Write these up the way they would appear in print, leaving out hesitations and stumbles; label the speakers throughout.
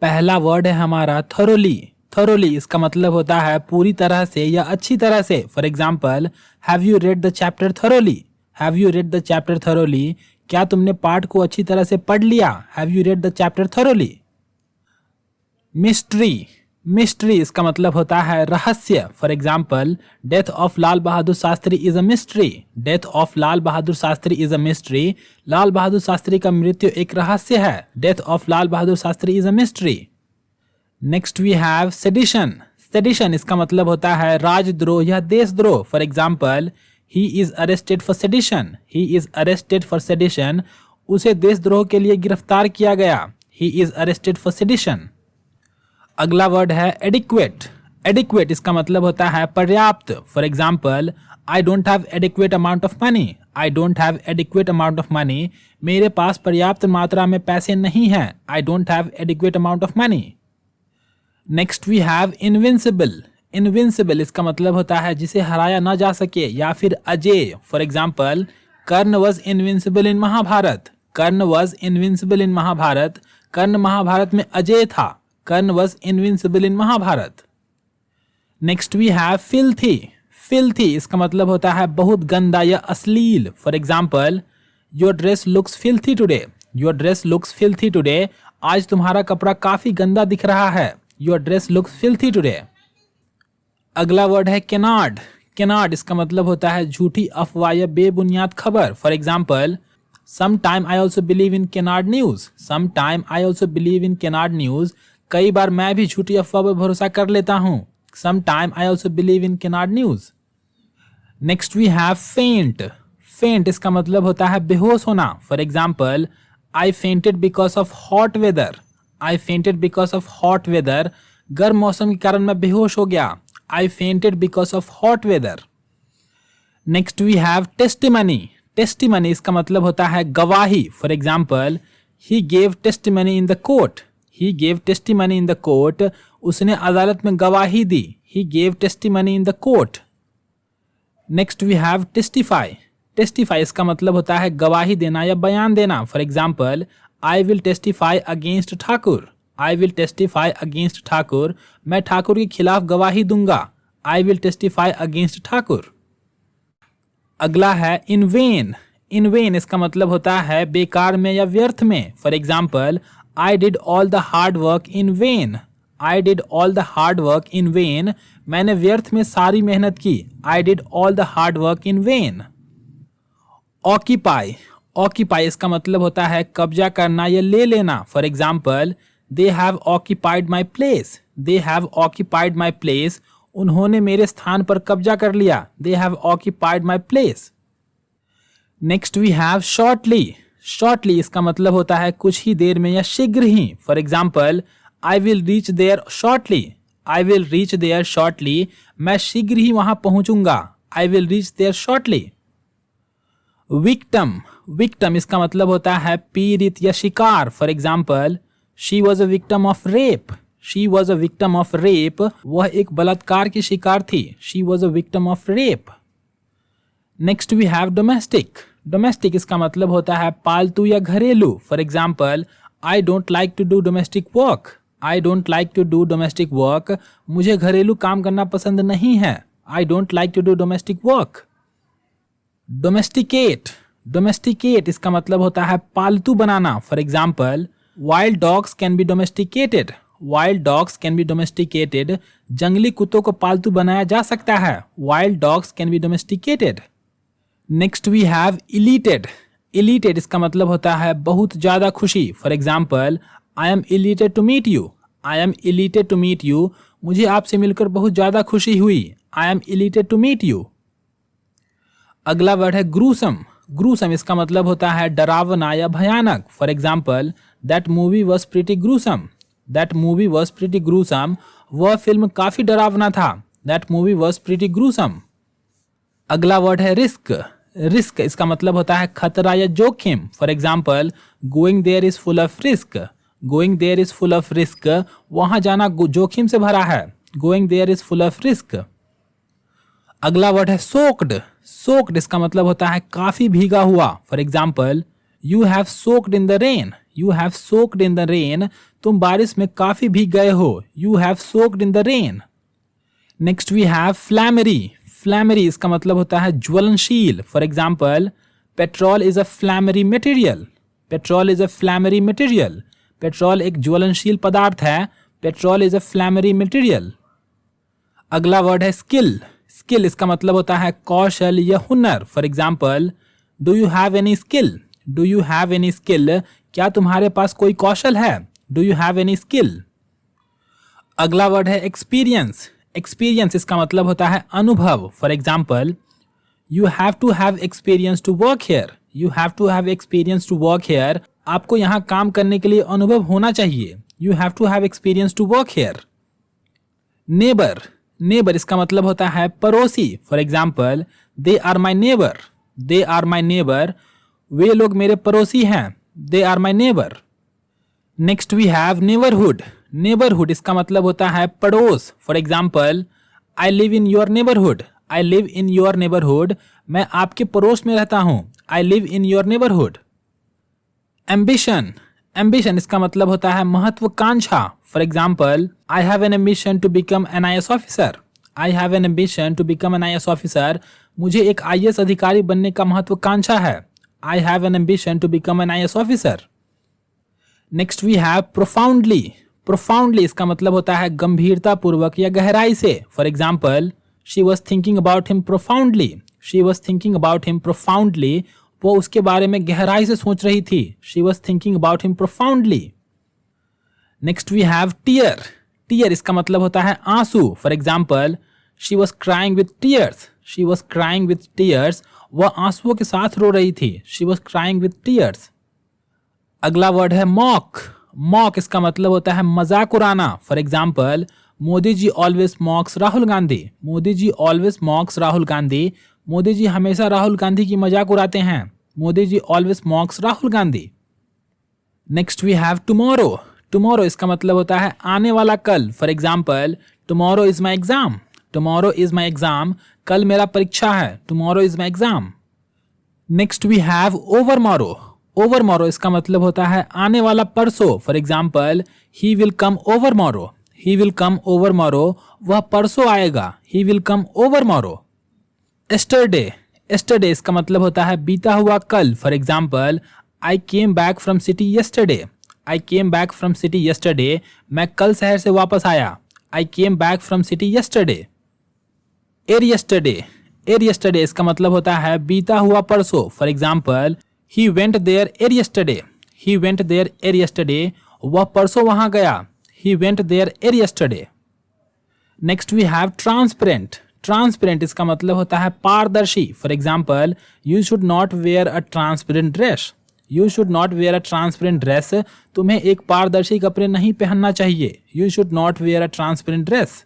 Speaker 1: पहला वर्ड है हमारा थोरोली। थोरोली इसका मतलब होता है पूरी तरह से या अच्छी तरह से। For example, have you read the chapter thoroughly? Have you read the chapter thoroughly? क्या तुमने पाठ को अच्छी तरह से पढ़ लिया? Have you read the chapter thoroughly? Mystery. Mystery इसका मतलब होता है रहस्य। For example, death of Lal Bahadur Shastri is a mystery. Death of Lal Bahadur Shastri is a mystery. Lal Bahadur Shastri का मृत्यु एक रहस्य है। Death of Lal Bahadur Shastri is a mystery. Next we have sedition. Sedition इसका मतलब होता है राजद्रोह या देशद्रोह। For example, he is arrested for sedition. He is arrested for sedition. उसे देशद्रोह के लिए गिरफ्तार किया गया। He is arrested for sedition. अगला वर्ड है एडिक्वेट। एडिक्वेट इसका मतलब होता है पर्याप्त। For example, I don't have adequate amount of money. I don't have adequate amount of money. मेरे पास पर्याप्त मात्रा में पैसे नहीं हैं। I don't have adequate amount of money. Next we have invincible. Invincible इसका मतलब होता है जिसे हराया ना जा सके या फिर अजेय। For example, Karna was invincible in Mahabharat. Karna was invincible in Mahabharat. Karna Mahabharat में अजेय था। Karna was invincible in Mahabharat. Next we have filthy. Filthy इसका मतलब होता है बहुत गंदा या अश्लील। For example, your dress looks filthy today. Your dress looks filthy today. आज तुम्हारा कपड़ा काफी गंदा दिख रहा है। Your dress looks filthy today. अगला वर्ड है केनार्ड। केनार्ड इसका मतलब होता है झूठी अफवाह या बेबुनियाद खबर। For example, sometime I also believe in canard news. Sometime I also believe in canard news. कई बार मैं भी झूठी अफवाह पर भरोसा कर लेता हूँ। Sometime I also believe in canard news. Next we have faint. Faint इसका मतलब होता है बेहोश होना। For example, I fainted because of hot weather. I fainted because of hot weather. गर्म मौसम के कारण मैं बेहोश हो गया। I fainted because of hot weather. Next we have testimony. Testimony इसका मतलब होता है गवाही। For example, he gave testimony in the court. He gave testimony in the court. उसने अदालत में गवाही दी। He gave testimony in the court. Next we have testify. Testify इसका मतलब होता है गवाही देना या बयान देना। For example, I will testify against Thakur. I will testify against Thakur. मैं ठाकुर के खिलाफ गवाही दूंगा। I will testify against Thakur. अगला है इन वेन। इन वेन इसका मतलब होता है बेकार में या व्यर्थ में। For example, I did all the hard work in vain. I did all the hard work in vain. मैंने व्यर्थ में सारी मेहनत की। I did all the hard work in vain. Occupy. Occupy इसका मतलब होता है कब्जा करना या ले लेना। For example, they have occupied my place. They have occupied my place. उन्होंने मेरे स्थान पर कब्जा कर लिया। They have occupied my place. Next we have shortly. Shortly इसका मतलब होता है कुछ ही देर में या शीघ्र ही। For example, I will reach there shortly. I will reach there shortly. मैं शीघ्र ही वहां पहुंचूंगा। I will reach there shortly. Victim. Victim इसका मतलब होता है पीड़ित या शिकार। For example, she was a victim of rape. She was a victim of rape. वह एक बलात्कार की शिकार थी। She was a victim of rape. Next we have domestic. Domestic इसका मतलब होता है पालतू या घरेलू। For example, I don't like to do domestic work. I don't like to do domestic work. मुझे घरेलू काम करना पसंद नहीं है। I don't like to do domestic work. Domesticate. Domesticate इसका मतलब होता है पालतू बनाना। For example, wild dogs can be domesticated. Wild dogs can be domesticated. जंगली कुत्तों को पालतू बनाया जा सकता है। Wild dogs can be domesticated. Next we have इलीटेड। Elated इसका मतलब होता है बहुत ज्यादा खुशी। For example, I am elated to meet you. I am elated to meet you. मुझे आपसे मिलकर बहुत ज्यादा खुशी हुई। I am elated to meet you. अगला वर्ड है ग्रूसम। ग्रूसम इसका मतलब होता है डरावना या भयानक। For example, that movie was pretty gruesome. That movie was pretty gruesome. वह फिल्म काफी डरावना था। That movie was pretty gruesome. अगला वर्ड है रिस्क। रिस्क इसका मतलब होता है खतरा या जोखिम। For example, going there is full of risk. Going there is full of risk. वहां जाना जोखिम से भरा है। Going there is full of risk. अगला वर्ड है सोक्ड। सोक्ड इसका मतलब होता है काफी भीगा हुआ। For example, you have soaked in the rain. You have soaked in the rain, तुम बारिश में काफी भीग गए हो, you have soaked in the rain. Next we have flammable. Flammable इसका मतलब होता है ज्वलनशील। For example, petrol is a flammable material. Petrol is a flammable material. Petrol एक ज्वलनशील पदार्थ है। Petrol is a flammable material. अगला वर्ड है स्किल। स्किल इसका मतलब होता है कौशल या हुनर। For example, do you have any skill? Do you have any skill? क्या तुम्हारे पास कोई कौशल है? Do you have any skill? अगला वर्ड है एक्सपीरियंस। एक्सपीरियंस इसका मतलब होता है अनुभव। For example, you have to have experience to work here. You have to have experience to work here. आपको यहाँ काम करने के लिए अनुभव होना चाहिए। You have to have experience to work here. Neighbour. Neighbour इसका मतलब होता है पड़ोसी। For example, they are my neighbour. They are my neighbour. वे लोग मेरे पड़ोसी हैं। They are my neighbour. Next we have neighbourhood. Neighbourhood इसका मतलब होता है पड़ोस। For example, I live in your neighbourhood. I live in your neighbourhood. मैं आपके पड़ोस में रहता हूं। I live in your neighbourhood. Ambition. Ambition इसका मतलब होता है महत्वाकांक्षा। For example, I have an ambition to become an IAS officer. I have an ambition to become an IAS officer. मुझे एक IAS अधिकारी बनने का महत्वाकांक्षा है। I have an ambition to become an IAS officer. Next we have profoundly. Profoundly इसका मतलब होता है गंभीरता पूर्वक या गहराई से। For example, she was thinking about him profoundly. She was thinking about him profoundly. वो उसके बारे में गहराई से सोच रही थी। She was thinking about him profoundly. Next we have tear. Tear इसका मतलब होता है आंसू। For example, she was crying with tears. She was crying with tears. वह आंसुओं के साथ रो रही थी। She was crying with tears. अगला वर्ड है मॉक। मॉक इसका मतलब होता है मजाक उड़ाना। For example, Modi ji always mocks Rahul Gandhi. Modi ji always mocks Rahul Gandhi. Modi ji हमेशा राहुल गांधी की मजाक उड़ाते हैं। Modi ji always mocks Rahul Gandhi. Next we have tomorrow. Tomorrow इसका मतलब होता है आने वाला कल। For example, tomorrow is my exam. Tomorrow is my exam. कल मेरा परीक्षा है। Tomorrow is my exam. Next we have overmorrow. Overmorrow इसका मतलब होता है आने वाला परसों। For example, he will come overmorrow. He will come overmorrow. वह परसों आएगा। He will come overmorrow. Yesterday. Yesterday इसका मतलब होता है बीता हुआ कल। For example, I came back from city yesterday. I came back from city yesterday. मैं कल शहर से वापस आया। I came back from city yesterday. Ereyesterday. Ereyesterday इसका मतलब होता है बीता हुआ परसों। For example, he went there ereyesterday. He went there ereyesterday. वह परसों वहां गया। He went there ereyesterday. Next we have transparent. Transparent इसका मतलब होता है पारदर्शी। For example, you should not wear a transparent dress. You should not wear a transparent dress. तुम्हें एक पारदर्शी कपड़े नहीं पहनना चाहिए। You should not wear a transparent dress.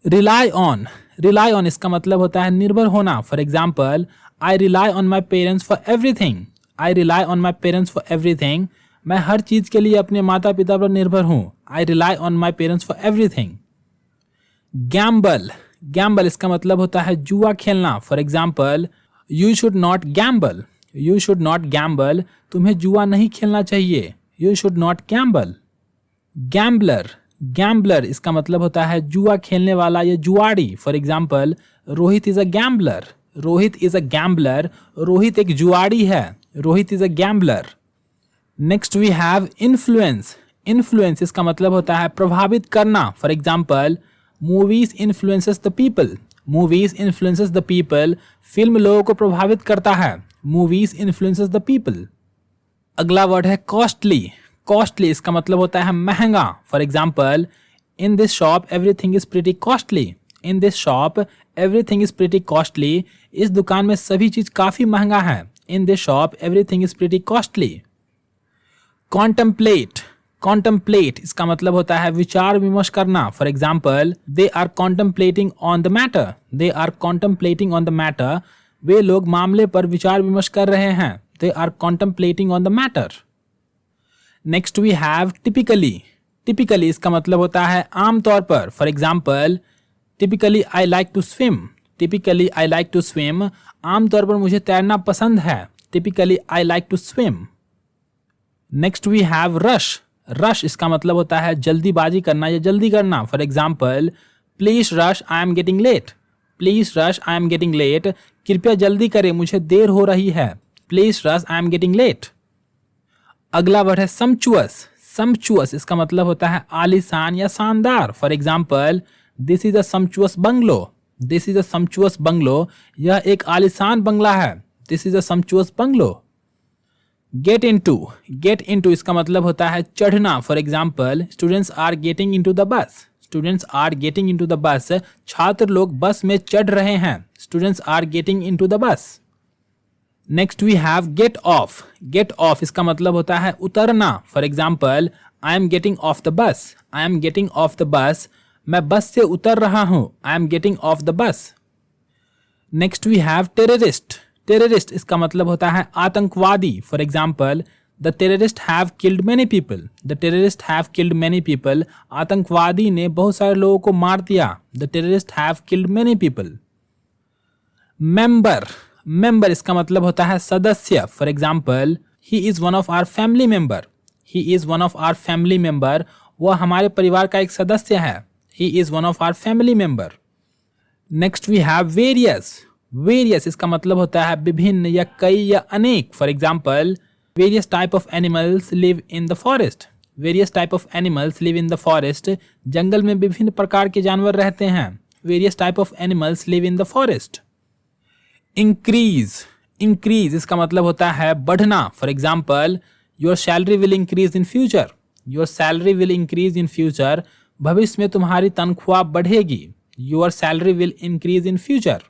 Speaker 1: Rely on. Rely on इसका मतलब होता है निर्भर होना। For example, I rely on my parents for everything. I rely on my parents for everything. मैं हर चीज के लिए अपने माता पिता पर निर्भर हूं। I rely on my parents for everything. Gamble. Gamble इसका मतलब होता है जुआ खेलना। For example, you should not gamble. You should not gamble. तुम्हें जुआ नहीं खेलना चाहिए। You should not gamble. Gambler. Gambler इसका मतलब होता है जुआ खेलने वाला या जुआड़ी। For example, Rohit is a gambler. Rohit is a gambler. Rohit एक जुआड़ी है। Rohit is a gambler. Next we have influence. Influence इसका मतलब होता है प्रभावित करना। For example, movies influences the people. Movies influences the people. Film लोगों को प्रभावित करता है। Movies influences the people. अगला वर्ड है कॉस्टली। कॉस्टली इसका मतलब होता है महंगा। For example, in this shop everything is pretty costly. In this shop everything is pretty costly. इस दुकान में सभी चीज काफी महंगा है। In this shop everything is pretty costly. Contemplate. Contemplate इसका मतलब होता है विचार विमर्श करना। For example, they are contemplating on the matter. They are contemplating on the matter. वे लोग मामले पर विचार विमर्श कर रहे हैं। They are contemplating on the matter. Next we have typically. Typically इसका मतलब होता है आमतौर पर। For example, typically I like to swim. Typically I like to swim. आमतौर पर मुझे तैरना पसंद है। Typically I like to swim. Next we have rush. Rush इसका मतलब होता है जल्दीबाजी करना या जल्दी करना। For example, please rush, I am getting late. Please rush, I am getting late. कृपया जल्दी करें, मुझे देर हो रही है। Please rush, I am getting late. अगला वर्ड है सम्पचुअस। सम्पचुअस इसका मतलब होता है आलीशान या शानदार। For example, this is a sumptuous bungalow. This is a sumptuous bungalow. यह एक आलीशान बंगला है। This is a sumptuous bungalow. Get into. Get into इसका मतलब होता है चढ़ना। For example, students are getting into the bus. Students are getting into the bus. छात्र लोग बस में चढ़ रहे हैं। Students are getting into the bus. Next we have get off. Get off इसका मतलब होता है उतरना। For example, I am getting off the bus. I am getting off the bus. मैं बस से उतर रहा हूं। I am getting off the bus. Next we have terrorist. Terrorist इसका मतलब होता है आतंकवादी। For example, the terrorist have killed many people. The terrorist have killed many people. आतंकवादी ने बहुत सारे लोगों को मार दिया। The terrorist have killed many people. Member. Member इसका मतलब होता है सदस्य। For example, he is one of our family member. He is one of our family member. वह हमारे परिवार का एक सदस्य है। He is one of our family member. Next we have various. Various इसका मतलब होता है विभिन्न या कई या अनेक। For example, various type of animals live in the forest. Various type of animals live in the forest. जंगल में विभिन्न प्रकार के जानवर रहते हैं। Various type of animals live in the forest. Increase. Increase इसका मतलब होता है बढ़ना। For example, your salary will increase in future. Your salary will increase in future. भविष्य में तुम्हारी तनख्वाह बढ़ेगी। Your salary will increase in future.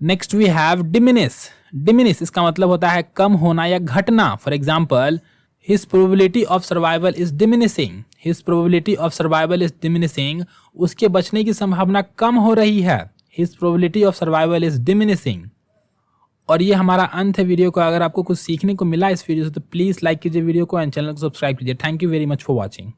Speaker 1: Next we have diminish. Diminish इसका मतलब होता है कम होना या घटना। For example, his probability of survival is diminishing. His probability of survival is diminishing. उसके बचने की संभावना कम हो रही है। His probability of survival is diminishing. और ये हमारा अंत है वीडियो का। अगर आपको कुछ सीखने को मिला इस वीडियो से तो प्लीज़ लाइक कीजिए वीडियो को एंड चैनल को सब्सक्राइब कीजिए। Thank you very much for watching.